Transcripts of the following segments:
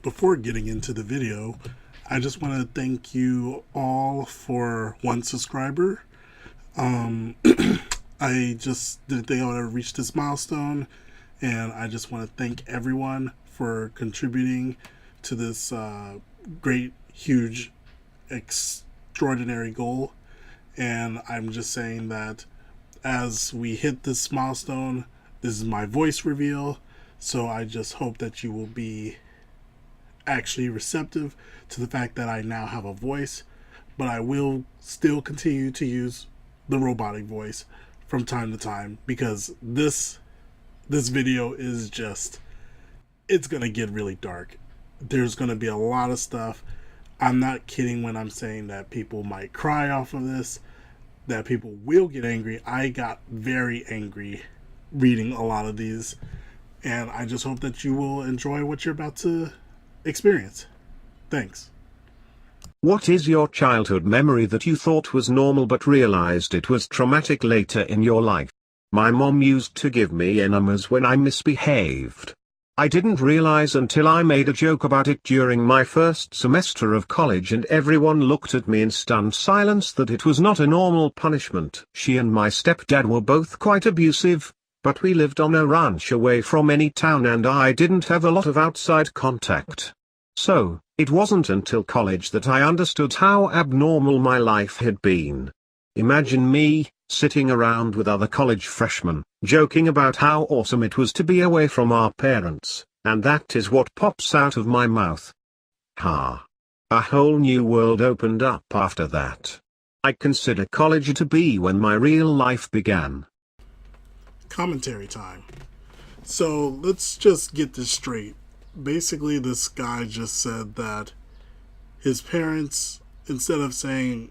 Before getting into the video, I just want to thank you all for 1 subscriber. I just didn't think I would ever reach this milestone, and I just want to thank everyone for contributing to this great, huge, extraordinary goal. And I'm just saying that as we hit this milestone, this is my voice reveal, so I just hope that you will be actually receptive to the fact that I now have a voice, but I will still continue to use the robotic voice from time to time, because this video is just, it's gonna get really dark. There's gonna be a lot of stuff. I'm not kidding when I'm saying that people might cry off of this, that people will get angry. I got very angry reading a lot of these, and I just hope that you will enjoy what you're about to experience. Thanks. What is your childhood memory that you thought was normal but realized it was traumatic later in your life? My mom used to give me enemas when I misbehaved. I didn't realize until I made a joke about it during my first semester of college, and everyone looked at me in stunned silence that it was not a normal punishment. She and my stepdad were both quite abusive, but we lived on a ranch away from any town and I didn't have a lot of outside contact. So, it wasn't until college that I understood how abnormal my life had been. Imagine me, sitting around with other college freshmen, joking about how awesome it was to be away from our parents, and that is what pops out of my mouth. Ha! A whole new world opened up after that. I consider college to be when my real life began. Commentary time. So let's just get this straight. Basically, this guy just said that his parents, instead of saying,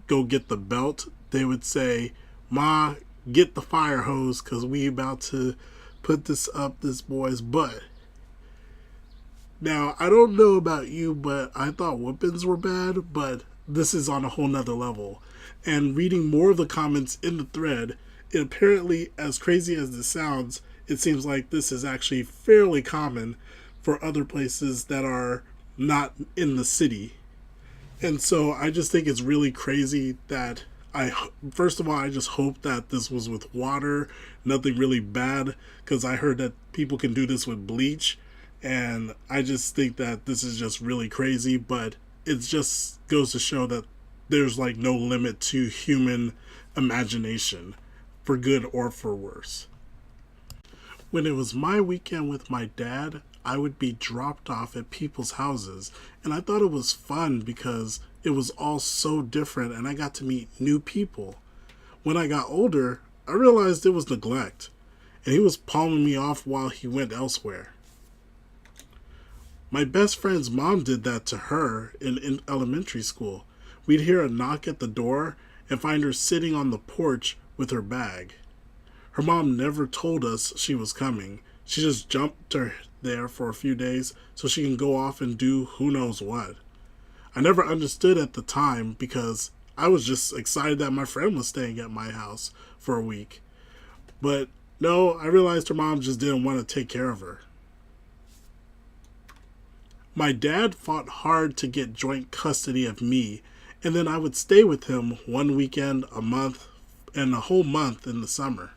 go get the belt, they would say, Ma, get the fire hose, because we about to put this up this boy's butt. Now, I don't know about you, but I thought whoopings were bad, but this is on a whole nother level. And reading more of the comments in the thread, it apparently, as crazy as this sounds, it seems like this is actually fairly common for other places that are not in the city. And so I just think it's really crazy that first of all, I just hope that this was with water, nothing really bad, because I heard that people can do this with bleach, and I just think that this is just really crazy, but it just goes to show that there's like no limit to human imagination, for good or for worse. When it was my weekend with my dad, I would be dropped off at people's houses, and I thought it was fun because it was all so different and I got to meet new people. When I got older, I realized it was neglect, and he was palming me off while he went elsewhere. My best friend's mom did that to her in elementary school. We'd hear a knock at the door and find her sitting on the porch with her bag. Her mom never told us she was coming. She just jumped her there for a few days so she can go off and do who knows what. I never understood at the time because I was just excited that my friend was staying at my house for a week. But no, I realized her mom just didn't want to take care of her. My dad fought hard to get joint custody of me, and then I would stay with him one weekend a month and a whole month in the summer.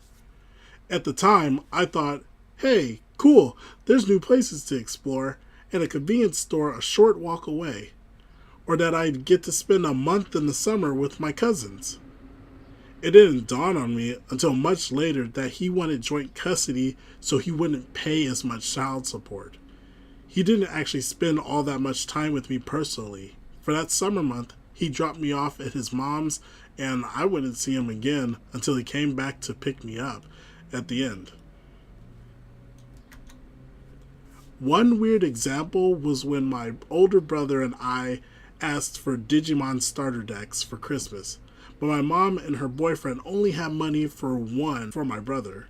At the time, I thought, hey, cool, there's new places to explore and a convenience store a short walk away. Or that I'd get to spend a month in the summer with my cousins. It didn't dawn on me until much later that he wanted joint custody so he wouldn't pay as much child support. He didn't actually spend all that much time with me personally. For that summer month, he dropped me off at his mom's, and I wouldn't see him again until he came back to pick me up at the end. One weird example was when my older brother and I asked for Digimon starter decks for Christmas, but my mom and her boyfriend only had money for one for my brother.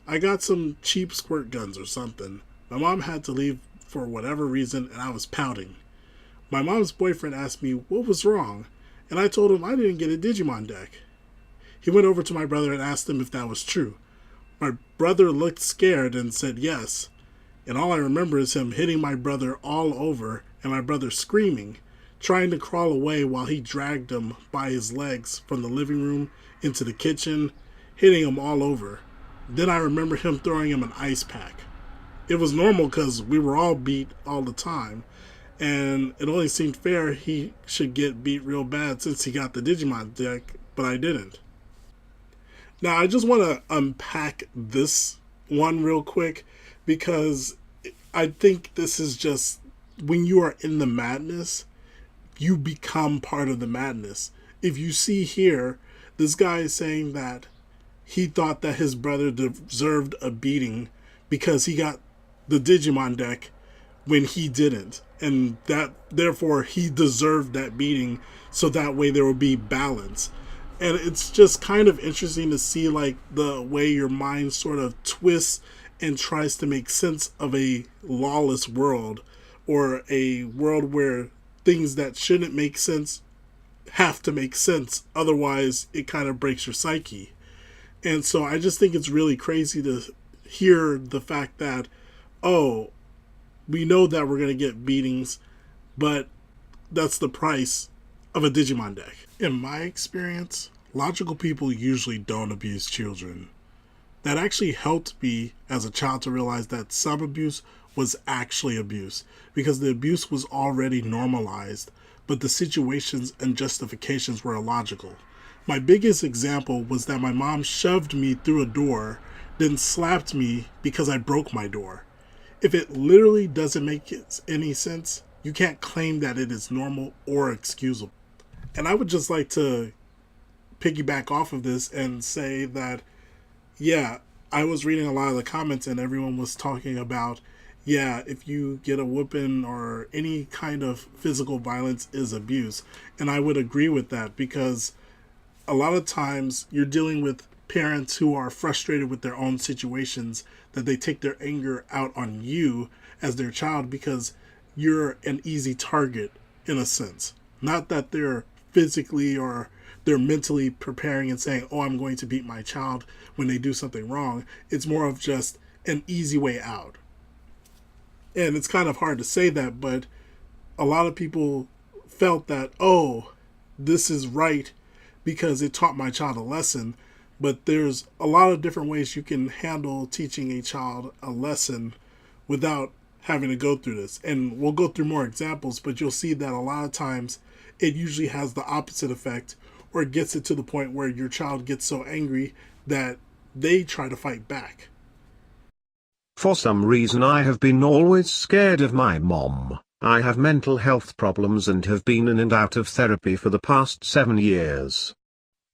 I got some cheap squirt guns or something. My mom had to leave for whatever reason, and I was pouting. My mom's boyfriend asked me what was wrong, and I told him I didn't get a Digimon deck. He went over to my brother and asked him if that was true. My brother looked scared and said yes, And all I remember is him hitting my brother all over and my brother screaming, trying to crawl away while he dragged him by his legs from the living room into the kitchen, hitting him all over. Then I remember him throwing him an ice pack. It was normal because we were all beat all the time, and it only seemed fair he should get beat real bad since he got the Digimon deck, but I didn't. Now, I just want to unpack this one real quick because I think this is just when you are in the madness, you become part of the madness. If you see here, this guy is saying that he thought that his brother deserved a beating because he got the Digimon deck when he didn't, and that therefore he deserved that beating, so that way there would be balance. And it's just kind of interesting to see like the way your mind sort of twists and tries to make sense of a lawless world, or a world where things that shouldn't make sense have to make sense, otherwise it kind of breaks your psyche. And so I just think it's really crazy to hear the fact that, oh, we know that we're going to get beatings, but that's the price of a Digimon deck. In my experience, logical people usually don't abuse children. That actually helped me as a child to realize that some abuse was actually abuse, because the abuse was already normalized, but the situations and justifications were illogical. My biggest example was that my mom shoved me through a door, then slapped me because I broke my door. If it literally doesn't make any sense, you can't claim that it is normal or excusable. And I would just like to piggyback off of this and say that, yeah, I was reading a lot of the comments and everyone was talking about, yeah, if you get a whooping or any kind of physical violence is abuse. And I would agree with that, because a lot of times you're dealing with parents who are frustrated with their own situations, that they take their anger out on you as their child because you're an easy target in a sense. Not that they're physically or they're mentally preparing and saying, oh, I'm going to beat my child when they do something wrong. It's more of just an easy way out. And it's kind of hard to say that, but a lot of people felt that, oh, this is right because it taught my child a lesson. But there's a lot of different ways you can handle teaching a child a lesson without having to go through this. And we'll go through more examples, but you'll see that a lot of times it usually has the opposite effect, or it gets it to the point where your child gets so angry that they try to fight back. For some reason I have been always scared of my mom. I have mental health problems and have been in and out of therapy for the past 7 years.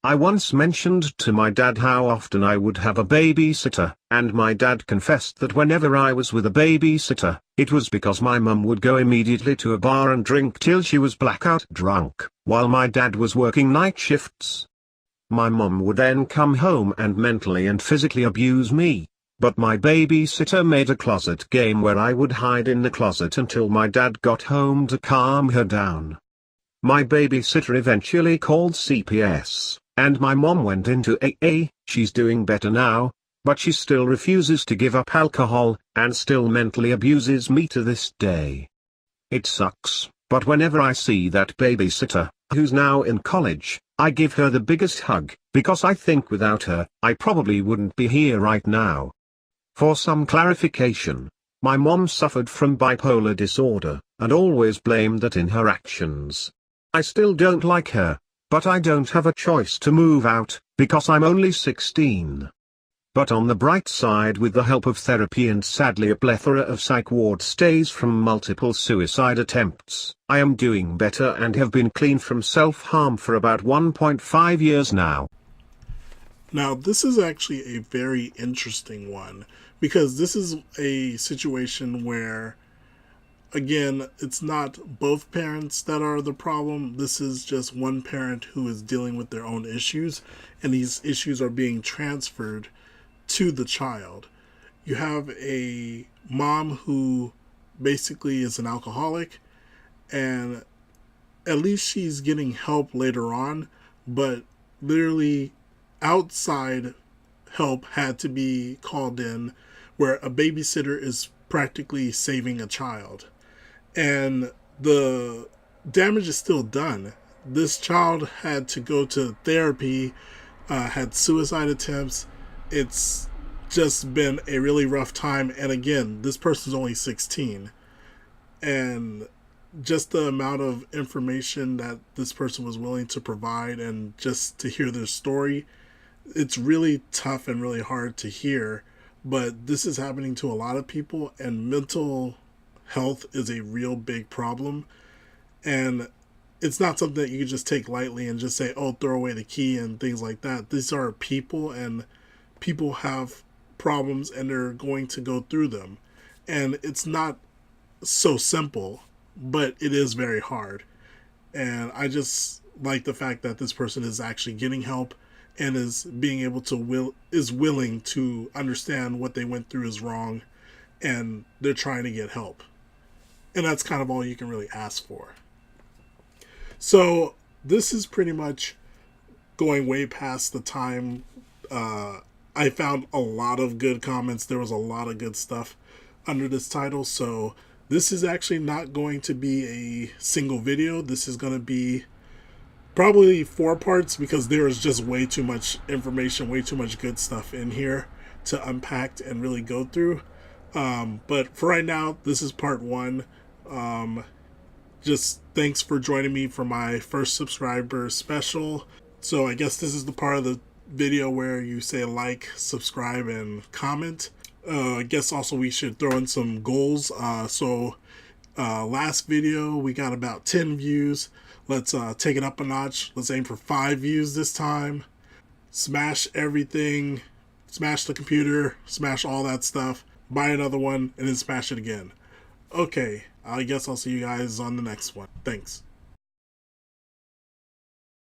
I once mentioned to my dad how often I would have a babysitter, and my dad confessed that whenever I was with a babysitter, it was because my mum would go immediately to a bar and drink till she was blackout drunk, while my dad was working night shifts. My mum would then come home and mentally and physically abuse me, but my babysitter made a closet game where I would hide in the closet until my dad got home to calm her down. My babysitter eventually called CPS. And my mom went into AA. She's doing better now, but she still refuses to give up alcohol, and still mentally abuses me to this day. It sucks, but whenever I see that babysitter, who's now in college, I give her the biggest hug, because I think without her, I probably wouldn't be here right now. For some clarification, my mom suffered from bipolar disorder, and always blamed that in her actions. I still don't like her, but I don't have a choice to move out, because I'm only 16. But on the bright side, with the help of therapy and sadly a plethora of psych ward stays from multiple suicide attempts, I am doing better and have been clean from self-harm for about 1.5 years now. Now, this is actually a very interesting one, because this is a situation where, again, it's not both parents that are the problem. This is just one parent who is dealing with their own issues, and these issues are being transferred to the child. You have a mom who basically is an alcoholic, and at least she's getting help later on, but literally outside help had to be called in, where a babysitter is practically saving a child. And the damage is still done. This child had to go to therapy, had suicide attempts. It's just been a really rough time. And again, this person's only 16. And just the amount of information that this person was willing to provide and just to hear their story, it's really tough and really hard to hear. But this is happening to a lot of people, and mental health is a real big problem. And it's not something that you can just take lightly and just say, oh, throw away the key and things like that. These are people, and people have problems, and they're going to go through them. And it's not so simple, but it is very hard. And I just like the fact that this person is actually getting help and is being able to is willing to understand what they went through is wrong, and they're trying to get help. And that's kind of all you can really ask for. So this is pretty much going way past the time. I found a lot of good comments. There was a lot of good stuff under this title. So this is actually not going to be a single video. This is going to be probably 4 parts, because there is just way too much information, way too much good stuff in here to unpack and really go through. But for right now, this is part 1. Just thanks for joining me for my first subscriber special. So I guess this is the part of the video where you say like, subscribe, and comment. I guess also we should throw in some goals. Last video we got about 10 views. Let's take it up a notch. Let's aim for 5 views this time. Smash everything. Smash the computer. Smash all that stuff. Buy another one and then smash it again. Okay, I guess I'll see you guys on the next one. Thanks.